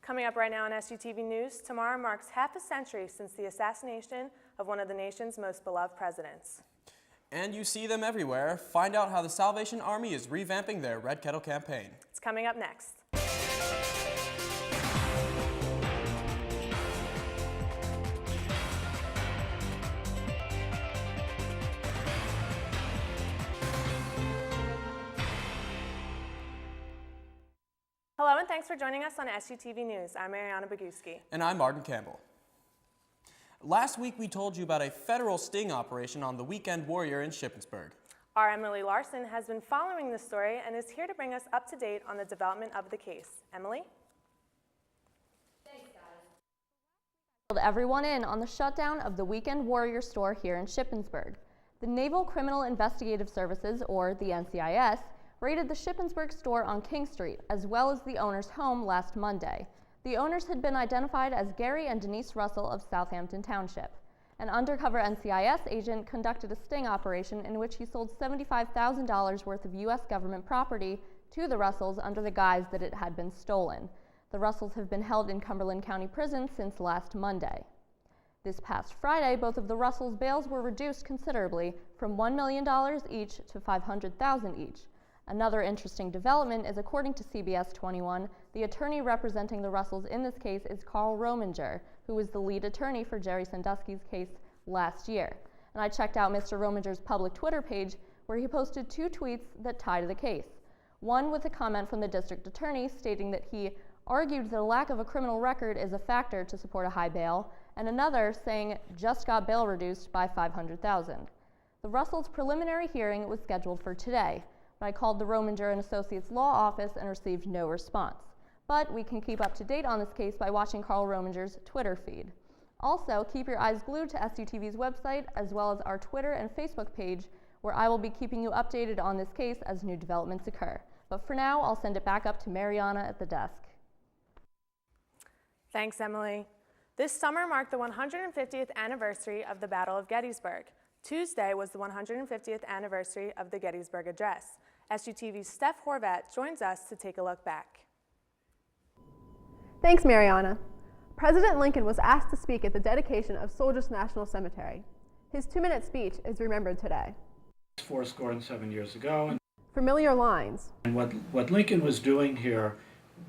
Coming up right now on SUTV News, tomorrow marks half a century since the assassination of one of the nation's most beloved presidents. And you see them everywhere. Find out how the Salvation Army is revamping their Red Kettle campaign. It's coming up next. Hello and thanks for joining us on SUTV News. I'm Mariana Boguski. And I'm Arden Campbell. Last week we told you about a federal sting operation on the Weekend Warrior in Shippensburg. Our Emily Larsen has been following the story and is here to bring us up to date on the development of the case. Emily? Thanks, guys. Everyone in on the shutdown of the Weekend Warrior store here in Shippensburg. The Naval Criminal Investigative Services, or the NCIS, raided the Shippensburg store on King Street, as well as the owner's home last Monday. The owners had been identified as Gary and Denise Russell of Southampton Township. An undercover NCIS agent conducted a sting operation in which he sold $75,000 worth of U.S. government property to the Russells under the guise that it had been stolen. The Russells have been held in Cumberland County Prison since last Monday. This past Friday, both of the Russells' bails were reduced considerably from $1 million each to $500,000 each. Another interesting development is, according to CBS 21, the attorney representing the Russells in this case is Carl Rominger, who was the lead attorney for Jerry Sandusky's case last year. And I checked out Mr. Rominger's public Twitter page, where he posted 2 tweets that tie to the case. One with a comment from the district attorney stating that he argued that a lack of a criminal record is a factor to support a high bail, and another saying just got bail reduced by $500,000. The Russells' preliminary hearing was scheduled for today, but I called the Rominger and Associates Law Office and received no response. But we can keep up to date on this case by watching Carl Rominger's Twitter feed. Also, keep your eyes glued to SUTV's website as well as our Twitter and Facebook page, where I will be keeping you updated on this case as new developments occur. But for now, I'll send it back up to Mariana at the desk. Thanks, Emily. This summer marked the 150th anniversary of the Battle of Gettysburg. Tuesday was the 150th anniversary of the Gettysburg Address. SUTV's Steph Horvat joins us to take a look back. Thanks, Mariana. President Lincoln was asked to speak at the dedication of Soldiers National Cemetery. His 2-minute speech is remembered today. 7 years ago. Familiar lines. And what Lincoln was doing here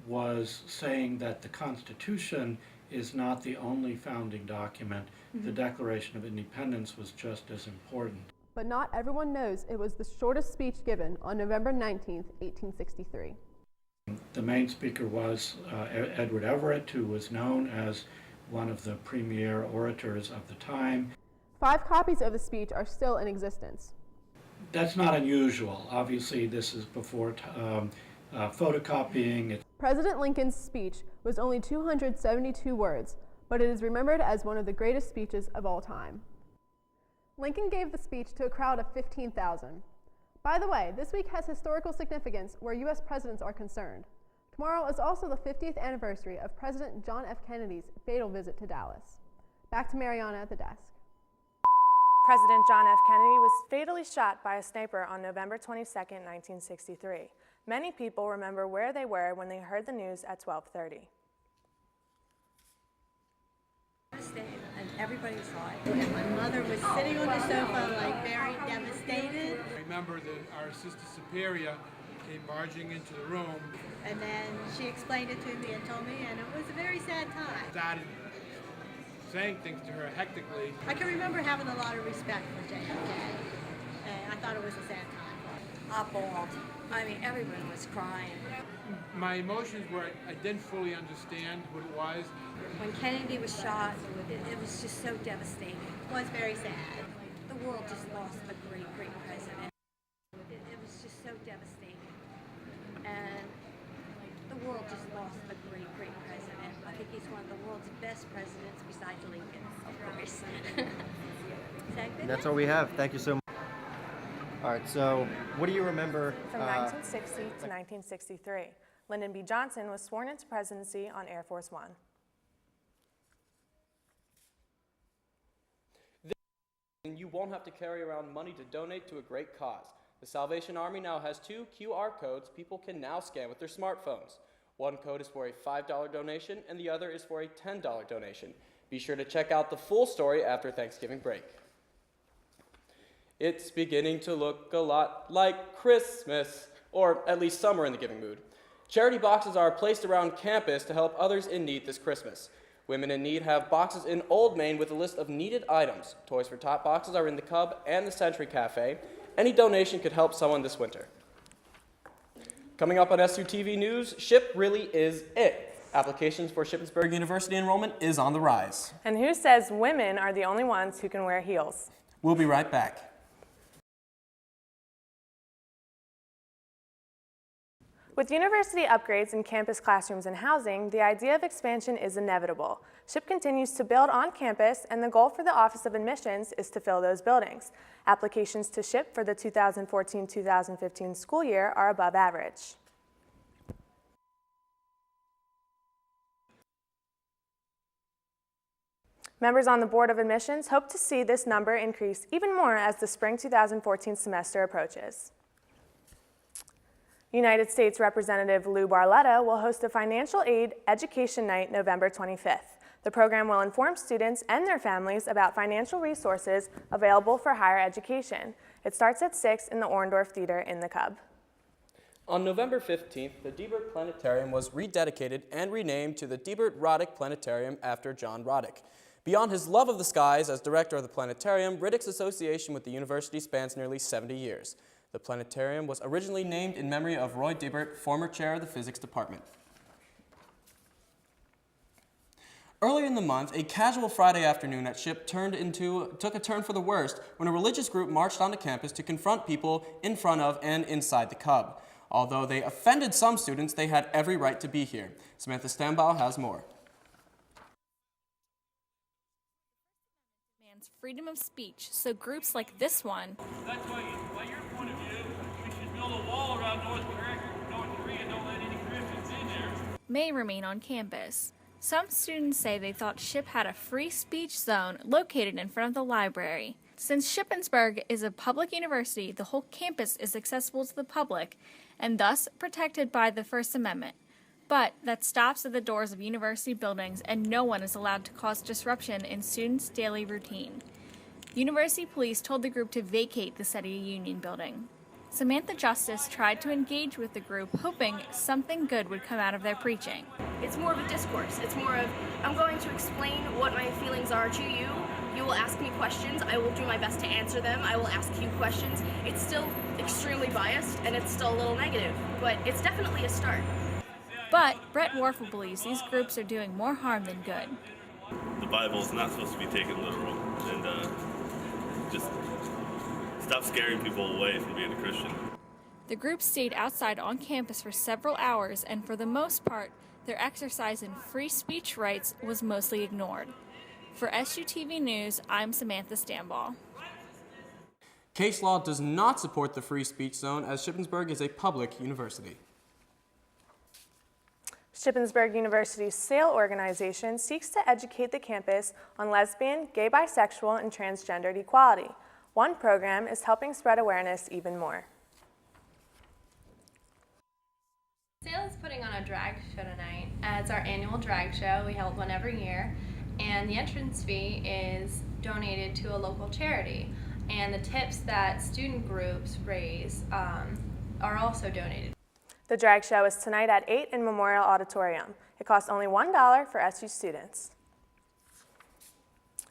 was saying that the Constitution is not the only founding document. The Declaration of Independence was just as important. But not everyone knows it was the shortest speech given on November 19, 1863. The main speaker was Edward Everett, who was known as one of the premier orators of the time. 5 copies of the speech are still in existence. That's not unusual. Obviously, this is before photocopying. President Lincoln's speech was only 272 words, but it is remembered as one of the greatest speeches of all time. Lincoln gave the speech to a crowd of 15,000. By the way, this week has historical significance where U.S. presidents are concerned. Tomorrow is also the 50th anniversary of President John F. Kennedy's fatal visit to Dallas. Back to Mariana at the desk. President John F. Kennedy was fatally shot by a sniper on November 22, 1963. Many people remember where they were when they heard the news at 12:30. And everybody saw it. And my mother was sitting on the sofa, like very devastated. I remember that our Sister Superior came barging into the room. And then she explained it to me and told me, and it was a very sad time. Started saying things to her hectically. I can remember having a lot of respect for JFK, and I thought it was a sad time. I bawled. I mean, everyone was crying. My emotions were, I didn't fully understand what it was. When Kennedy was shot, it was just so devastating. It was very sad. The world just lost a great, great president. It was just so devastating. And the world just lost a great, great president. I think he's one of the world's best presidents besides Lincoln, of course. That's all we have. Thank you so much. All right, so what do you remember? From 1960 to 1963, Lyndon B. Johnson was sworn into presidency on Air Force One. You won't have to carry around money to donate to a great cause. The Salvation Army now has 2 QR codes people can now scan with their smartphones. One code is for a $5 donation and the other is for a $10 donation. Be sure to check out the full story after Thanksgiving break. It's beginning to look a lot like Christmas, or at least some are in the giving mood. Charity boxes are placed around campus to help others in need this Christmas. Women in Need have boxes in Old Main with a list of needed items. Toys for Tot boxes are in the Cub and the Century Cafe. Any donation could help someone this winter. Coming up on SUTV News, SHIP really is it. Applications for Shippensburg University enrollment is on the rise. And who says women are the only ones who can wear heels? We'll be right back. With university upgrades in campus classrooms and housing, the idea of expansion is inevitable. SHIP continues to build on campus, and the goal for the Office of Admissions is to fill those buildings. Applications to SHIP for the 2014-2015 school year are above average. Members on the Board of Admissions hope to see this number increase even more as the spring 2014 semester approaches. United States Representative Lou Barletta will host a financial aid education night November 25th. The program will inform students and their families about financial resources available for higher education. It starts at 6 in the Orndorff Theater in the Cub. On November 15th, the Diebert Planetarium was rededicated and renamed to the Diebert-Roddick Planetarium after John Roddick. Beyond his love of the skies as director of the planetarium, Riddick's association with the university spans nearly 70 years. The planetarium was originally named in memory of Roy Diebert, former chair of the physics department. Earlier in the month, a casual Friday afternoon at SHIP took a turn for the worst when a religious group marched onto campus to confront people in front of and inside the Cub. Although they offended some students, they had every right to be here. Samantha Stambaugh has more. Freedom of speech, so groups like this one That's why, by your point of view, we should build a wall around North Korea and don't let any Christians in there. may remain on campus. Some students say they thought SHIP had a free speech zone located in front of the library. Since Shippensburg is a public university, the whole campus is accessible to the public and thus protected by the First Amendment. But that stops at the doors of university buildings, and no one is allowed to cause disruption in students' daily routine. University police told the group to vacate the City Union building. Samantha Justice tried to engage with the group, hoping something good would come out of their preaching. It's more of a discourse. It's more of, I'm going to explain what my feelings are to you. You will ask me questions. I will do my best to answer them. I will ask you questions. It's still extremely biased, and it's still a little negative, but it's definitely a start. But Brett Warfel believes these groups are doing more harm than good. The Bible is not supposed to be taken literal, and just stop scaring people away from being a Christian. The group stayed outside on campus for several hours, and for the most part, their exercise in free speech rights was mostly ignored. For SUTV News, I'm Samantha Stambaugh. Case law does not support the free speech zone, as Shippensburg is a public university. Shippensburg University's SAIL organization seeks to educate the campus on lesbian, gay, bisexual, and transgendered equality. One program is helping spread awareness even more. SAIL is putting on a drag show tonight. It's our annual drag show. We hold one every year, and the entrance fee is donated to a local charity. And the tips that student groups raise are also donated. The drag show is tonight at 8 in Memorial Auditorium. It costs only $1 for SU students.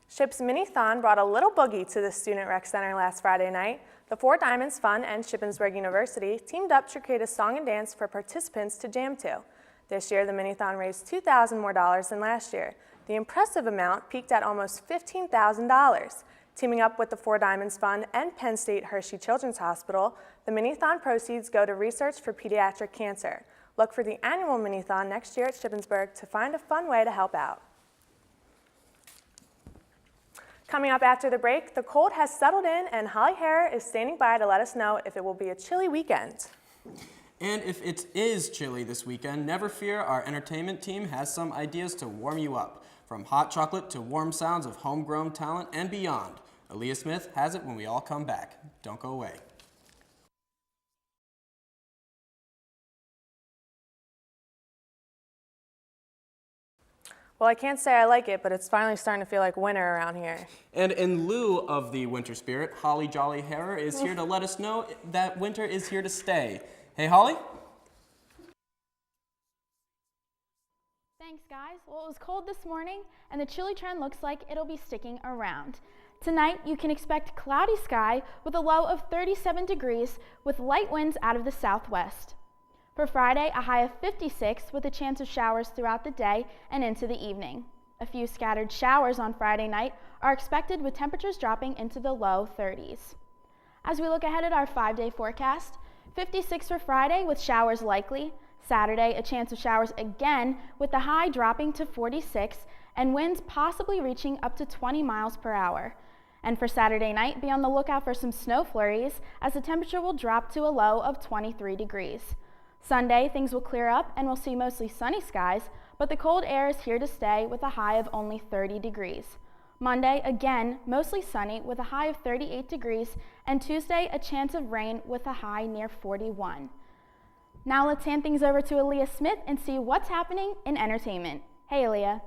SHIP's mini-thon brought a little boogie to the Student Rec Center last Friday night. The Four Diamonds Fund and Shippensburg University teamed up to create a song and dance for participants to jam to. This year, the mini-thon raised $2,000 more than last year. The impressive amount peaked at almost $15,000. Teaming up with the Four Diamonds Fund and Penn State Hershey Children's Hospital, the mini-thon proceeds go to research for pediatric cancer. Look for the annual mini-thon next year at Shippensburg to find a fun way to help out. Coming up after the break, the cold has settled in and Holly Harrar is standing by to let us know if it will be a chilly weekend. And if it is chilly this weekend, never fear, our entertainment team has some ideas to warm you up. From hot chocolate to warm sounds of homegrown talent and beyond. Aliyah Smith has it when we all come back. Don't go away. Well, I can't say I like it, but it's finally starting to feel like winter around here. And in lieu of the winter spirit, Holly Jolly Harrar is here to let us know that winter is here to stay. Hey, Holly? Thanks, guys. Well, it was cold this morning, and the chilly trend looks like it'll be sticking around. Tonight, you can expect cloudy sky with a low of 37 degrees with light winds out of the southwest. For Friday, a high of 56 with a chance of showers throughout the day and into the evening. A few scattered showers on Friday night are expected with temperatures dropping into the low 30s. As we look ahead at our 5-day forecast, 56 for Friday with showers likely. Saturday, a chance of showers again with the high dropping to 46 and winds possibly reaching up to 20 miles per hour. And for Saturday night, be on the lookout for some snow flurries as the temperature will drop to a low of 23 degrees. Sunday, things will clear up and we'll see mostly sunny skies, but the cold air is here to stay with a high of only 30 degrees. Monday, again, mostly sunny with a high of 38 degrees, and Tuesday, a chance of rain with a high near 41. Now let's hand things over to Aliyah Smith and see what's happening in entertainment. Hey, Aliyah.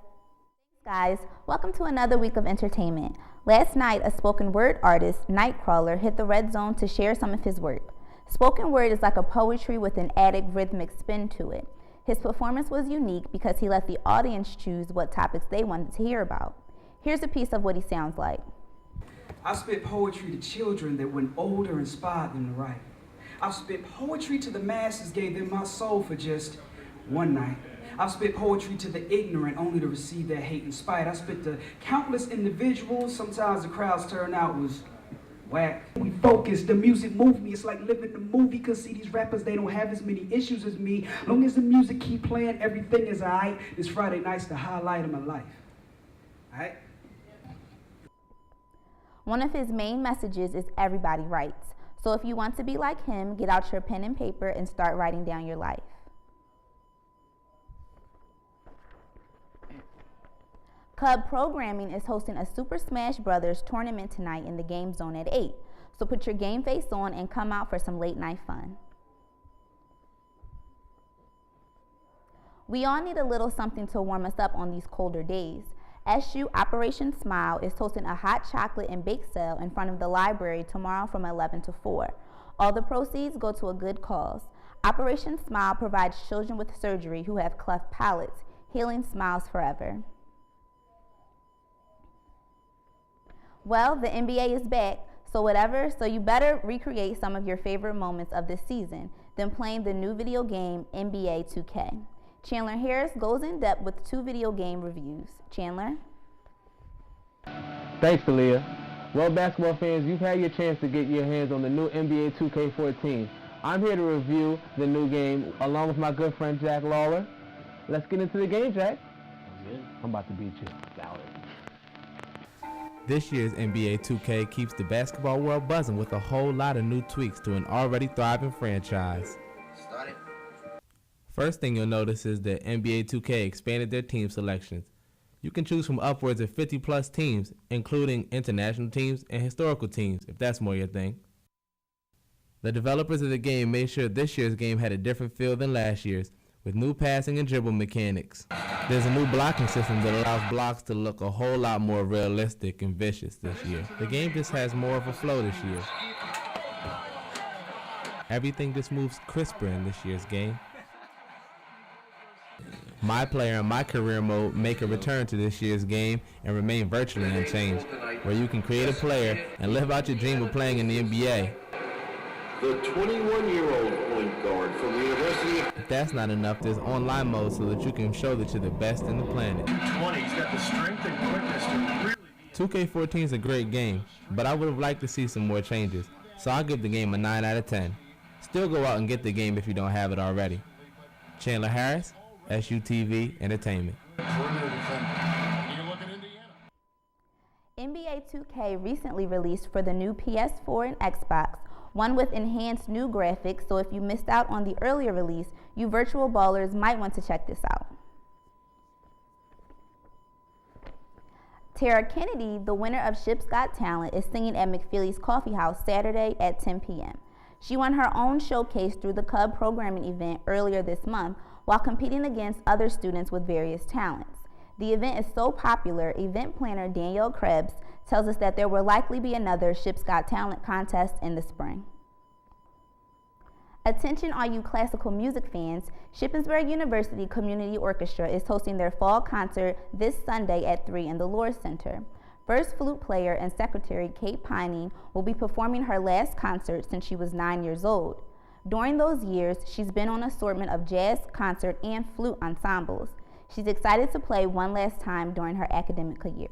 Guys, welcome to another week of entertainment. Last night, a spoken word artist, Nightcrawler, hit the red zone to share some of his work. Spoken word is like a poetry with an added rhythmic spin to it. His performance was unique because he let the audience choose what topics they wanted to hear about. Here's a piece of what he sounds like. I spit poetry to children that when older inspired them to write. I've spit poetry to the masses, gave them my soul for just one night. I've spit poetry to the ignorant only to receive their hate and spite. I spit to countless individuals, sometimes the crowd's turnout was whack. We focus, the music moved me, it's like living the movie, cause see these rappers, they don't have as many issues as me. Long as the music keep playing, everything is alright. This Friday night's the highlight of my life. Alright? One of his main messages is everybody writes. So if you want to be like him, get out your pen and paper and start writing down your life. Cub Programming is hosting a Super Smash Brothers tournament tonight in the Game Zone at 8. So put your game face on and come out for some late night fun. We all need a little something to warm us up on these colder days. SU Operation Smile is hosting a hot chocolate and bake sale in front of the library tomorrow from 11 to 4. All the proceeds go to a good cause. Operation Smile provides children with surgery who have cleft palates, healing smiles forever. Well, the NBA is back, so you better recreate some of your favorite moments of this season than playing the new video game NBA 2K. Chandler Harris goes in depth with 2 video game reviews. Chandler? Thanks, Aliyah. Well, basketball fans, you've had your chance to get your hands on the new NBA 2K14. I'm here to review the new game along with my good friend Jack Lawler. Let's get into the game, Jack. I'm about to beat you. This year's NBA 2K keeps the basketball world buzzing with a whole lot of new tweaks to an already thriving franchise. First thing you'll notice is that NBA 2K expanded their team selections. You can choose from upwards of 50 plus teams, including international teams and historical teams, if that's more your thing. The developers of the game made sure this year's game had a different feel than last year's, with new passing and dribble mechanics. There's a new blocking system that allows blocks to look a whole lot more realistic and vicious this year. The game just has more of a flow this year. Everything just moves crisper in this year's game. My player and my career mode make a return to this year's game and remain virtually unchanged, where you can create a player and live out your dream of playing in the NBA. The 21-year-old point guard from the University of... If that's not enough, there's online mode so that you can show that you're the best in the planet. 20's got the strength and quickness to really... 2K14 is a great game, but I would have liked to see some more changes, so I'll give the game a 9 out of 10. Still go out and get the game if you don't have it already. Chandler Harris, SUTV Entertainment. NBA 2K recently released for the new PS4 and Xbox, one with enhanced new graphics, so if you missed out on the earlier release, you virtual ballers might want to check this out. Tara Kennedy, the winner of Ship's Got Talent, is singing at McFeely's Coffee House Saturday at 10 p.m. She won her own showcase through the Cub programming event earlier this month while competing against other students with various talents. The event is so popular, event planner Danielle Krebs tells us that there will likely be another Ship's Got Talent contest in the spring. Attention all you classical music fans, Shippensburg University Community Orchestra is hosting their fall concert this Sunday at 3 in the Lohr Center. First flute player and secretary Kate Piney will be performing her last concert since she was 9 years old. During those years, she's been on an assortment of jazz, concert, and flute ensembles. She's excited to play one last time during her academic year.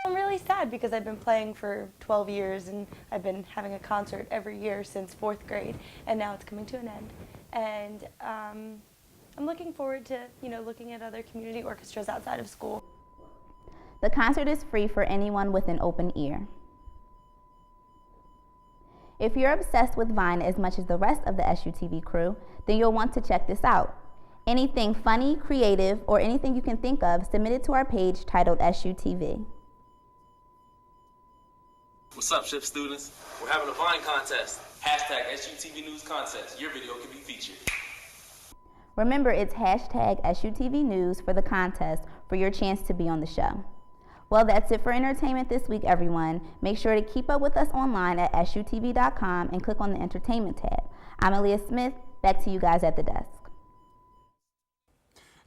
I'm really sad because I've been playing for 12 years and I've been having a concert every year since 4th grade, and now it's coming to an end. And I'm looking forward to, looking at other community orchestras outside of school. The concert is free for anyone with an open ear. If you're obsessed with Vine as much as the rest of the SUTV crew, then you'll want to check this out. Anything funny, creative, or anything you can think of, submit it to our page titled SUTV. What's up, Ship students? We're having a Vine contest. Hashtag SUTV News Contest. Your video can be featured. Remember, it's hashtag SUTV News for the contest for your chance to be on the show. Well, that's it for entertainment this week, everyone. Make sure to keep up with us online at SUTV.com and click on the entertainment tab. I'm Aliyah Smith. Back to you guys at the desk.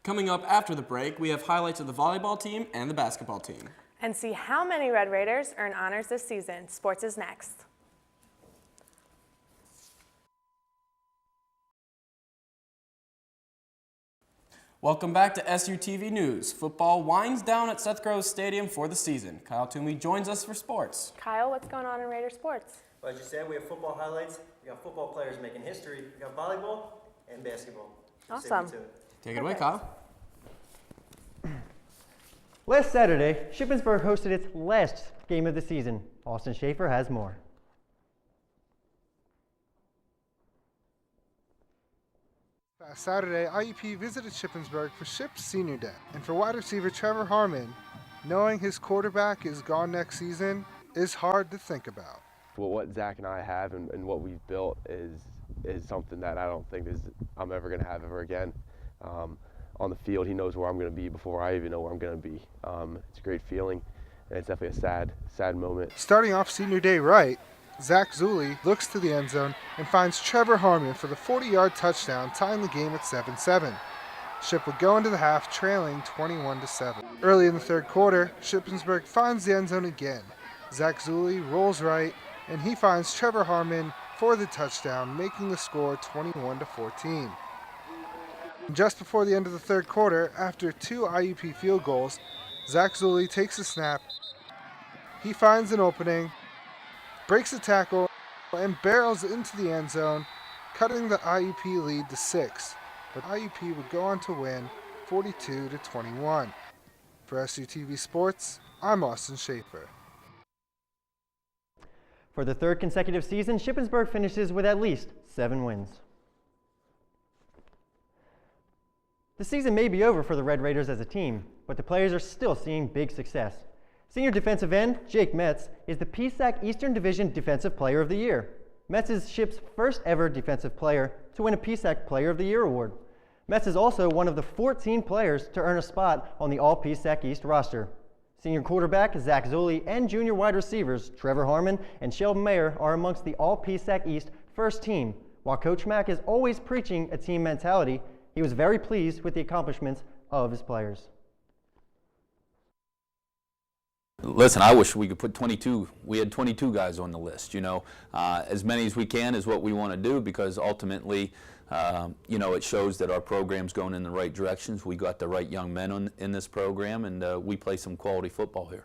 Coming up after the break, we have highlights of the volleyball team and the basketball team. And see how many Red Raiders earn honors this season. Sports is next. Welcome back to SUTV News. Football winds down at Seth Groves Stadium for the season. Kyle Toomey joins us for sports. Kyle, what's going on in Raider sports? Well, as you said, we have football highlights. We got football players making history. We got volleyball and basketball. Awesome. Take it away, Kyle. Last Saturday, Shippensburg hosted its last game of the season. Austin Schaefer has more. Last Saturday, IUP visited Shippensburg for Ship's Senior Day. And for wide receiver Trevor Harmon, knowing his quarterback is gone next season is hard to think about. Well, what Zach and I have and what we've built is something that I don't think I'm ever going to have ever again. On the field, he knows where I'm going to be before I even know where I'm going to be. It's a great feeling, and it's definitely a sad moment. Starting off Senior Day right, Zach Zulli looks to the end zone and finds Trevor Harmon for the 40-yard touchdown, tying the game at 7-7. Ship would go into the half trailing 21-7. Early in the third quarter, Shippensburg finds the end zone again. Zach Zulli rolls right, and he finds Trevor Harmon for the touchdown, making the score 21-14. Just before the end of the third quarter, after 2 IUP field goals, Zach Zulli takes a snap. He finds an opening, breaks a tackle, and barrels into the end zone, cutting the IUP lead to 6. But IUP would go on to win 42-21. For SUTV Sports, I'm Austin Schaefer. For the third consecutive season, Shippensburg finishes with at least 7 wins. The season may be over for the Red Raiders as a team, but the players are still seeing big success. Senior defensive end Jake Metz is the PSAC Eastern Division Defensive Player of the Year. Metz is Ship's first ever defensive player to win a PSAC Player of the Year award. Metz is also one of the 14 players to earn a spot on the All-PSAC East roster. Senior quarterback Zach Zulli and junior wide receivers Trevor Harmon and Sheldon Mayer are amongst the All-PSAC East first team. While Coach Mack is always preaching a team mentality, he was very pleased with the accomplishments of his players. Listen, I wish we could put 22. We had 22 guys on the list, as many as we can is what we want to do, because ultimately, it shows that our program's going in the right directions. We got the right young men in this program, and we play some quality football here.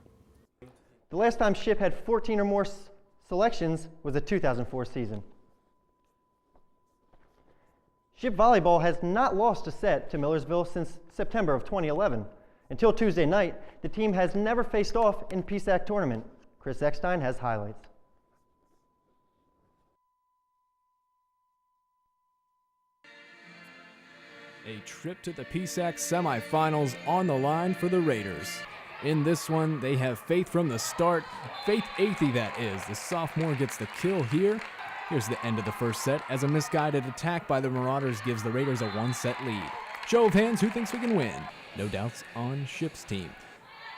The last time Ship had 14 or more selections was the 2004 season. Ship volleyball has not lost a set to Millersville since September of 2011. Until Tuesday night, the team has never faced off in PSAC tournament. Chris Eckstein has highlights. A trip to the PSAC semifinals on the line for the Raiders. In this one, they have Faith from the start. Faith Athey, that is. The sophomore gets the kill here. Here's the end of the first set as a misguided attack by the Marauders gives the Raiders a 1-set lead. Show of hands, who thinks we can win? No doubts on Ship's team.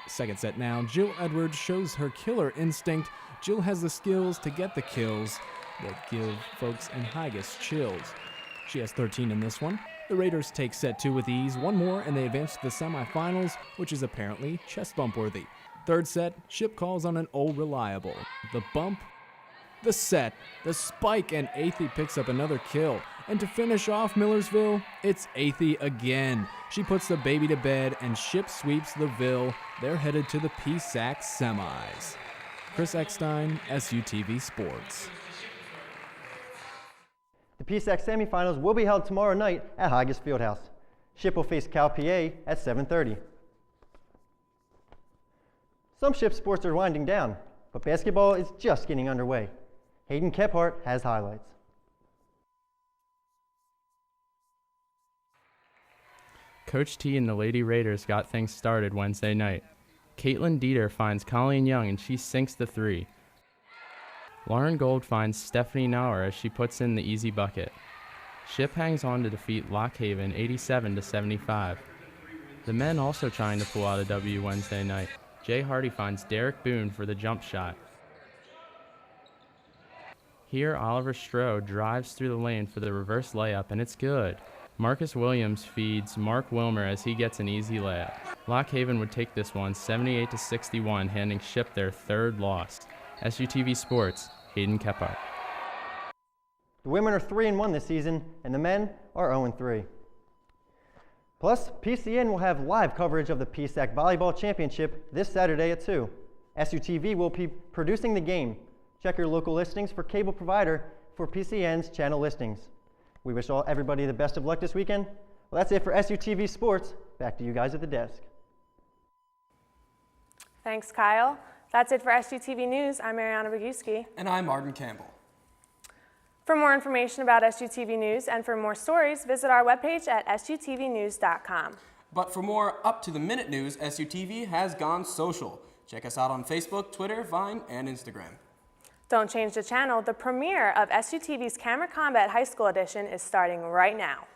Second set now, Jill Edwards shows her killer instinct. Jill has the skills to get the kills that give folks in Higas chills. She has 13 in this one. The Raiders take set 2 with ease. One more and they advance to the semifinals, which is apparently chest bump worthy. Third set, Ship calls on an old reliable. The bump, the set, the spike, and Athey picks up another kill. And to finish off Millersville, it's Athey again. She puts the baby to bed and Ship sweeps the Ville. They're headed to the PSAC semis. Chris Eckstein, SUTV Sports. The PSAC semifinals will be held tomorrow night at Higas Fieldhouse. Ship will face Cal PA at 7:30. Some Ship sports are winding down, but basketball is just getting underway. Hayden Kephart has highlights. Coach T and the Lady Raiders got things started Wednesday night. Caitlin Dieter finds Colleen Young and she sinks the 3. Lauren Gold finds Stephanie Nauer as she puts in the easy bucket. Ship hangs on to defeat Lock Haven 87-75. The men also trying to pull out a W Wednesday night. Jay Hardy finds Derek Boone for the jump shot. Here, Oliver Stroh drives through the lane for the reverse layup, and it's good. Marcus Williams feeds Mark Wilmer as he gets an easy layup. Lock Haven would take this one 78-61, handing Ship their 3rd loss. SUTV Sports, Hayden Kephart. The women are 3-1 this season, and the men are 0-3. Plus, PCN will have live coverage of the PSAC Volleyball Championship this Saturday at 2. SUTV will be producing the game. Check your local listings for cable provider for PCN's channel listings. We wish everybody the best of luck this weekend. Well, that's it for SUTV Sports. Back to you guys at the desk. Thanks, Kyle. That's it for SUTV News. I'm Mariana Boguski. And I'm Arden Campbell. For more information about SUTV News and for more stories, visit our webpage at sutvnews.com. But for more up-to-the-minute news, SUTV has gone social. Check us out on Facebook, Twitter, Vine, and Instagram. Don't change the channel. The premiere of SUTV's Camera Combat High School Edition is starting right now.